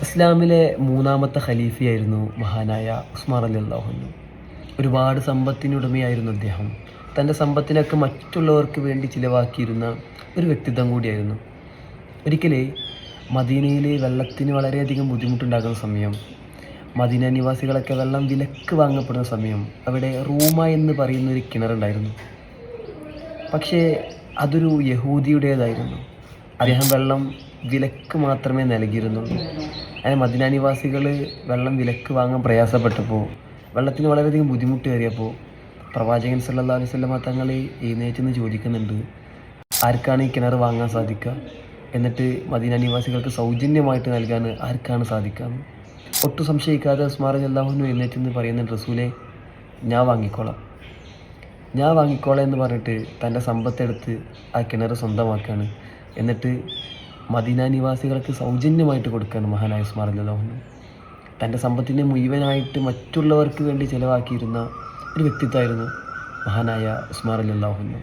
ഇസ്ലാമിലെ മൂന്നാമത്തെ ഖലീഫയായിരുന്നു മഹാനായ ഉസ്മാൻ റളിയല്ലാഹു അൻഹു. ഒരുപാട് സമ്പത്തിനുടമയായിരുന്നു അദ്ദേഹം. തൻ്റെ സമ്പത്തിനൊക്കെ മറ്റുള്ളവർക്ക് വേണ്ടി ചിലവാക്കിയിരുന്ന ഒരു വ്യക്തിത്വം കൂടിയായിരുന്നു. ഒരിക്കൽ മദീനയിൽ വെള്ളത്തിന് വളരെയധികം ബുദ്ധിമുട്ടുണ്ടാകുന്ന സമയം, മദീന നിവാസികളൊക്കെ വെള്ളം വിലക്ക് വാങ്ങപ്പെടുന്ന സമയം, അവിടെ റൂമ എന്ന് പറയുന്ന ഒരു കിണറുണ്ടായിരുന്നു. പക്ഷേ അതൊരു യഹൂദിയുടേതായിരുന്നു. അദ്ദേഹം വെള്ളം വിലക്ക് മാത്രമേ നൽകിയിരുന്നുള്ളൂ. അങ്ങനെ മദീന നിവാസികൾ വെള്ളം വിലക്ക് വാങ്ങാൻ പ്രയാസപ്പെട്ടപ്പോൾ, വെള്ളത്തിന് വളരെയധികം ബുദ്ധിമുട്ട് കയറിയപ്പോൾ പ്രവാചകൻ സല്ലല്ലാഹു അലൈഹി വസല്ലമ തങ്ങൾ എഴുന്നേറ്റ് ചോദിക്കുന്നുണ്ട്, ആർക്കാണ് ഈ കിണർ വാങ്ങാൻ സാധിക്കുക? എന്നിട്ട് മദീന നിവാസികൾക്ക് സൗജന്യമായിട്ട് നൽകാൻ ആർക്കാണ് സാധിക്കാമെന്ന്. ഒട്ടും സംശയിക്കാതെ ഉസ്മാൻ റളിയല്ലാഹു അൻഹു എഴുന്നേറ്റ് പറയുന്നുണ്ട്, റസൂലേ, ഞാൻ വാങ്ങിക്കോളാം എന്ന് പറഞ്ഞിട്ട് തൻ്റെ സമ്പത്തെടുത്ത് ആ കിണർ സ്വന്തമാക്കുകയാണ്. എന്നിട്ട് മദീന നിവാസികൾക്ക് സൗജന്യമായിട്ട് കൊടുക്കുകയാണ് മഹാനായ ഉസ്മാൻ റളിയല്ലാഹു അൻഹു. തൻ്റെ സമ്പത്തിനെ മുഴുവനായിട്ട് മറ്റുള്ളവർക്ക് വേണ്ടി ചിലവാക്കിയിരുന്ന ഒരു വ്യക്തിത്വമായിരുന്നു മഹാനായ ഉസ്മാൻ റളിയല്ലാഹു അൻഹു.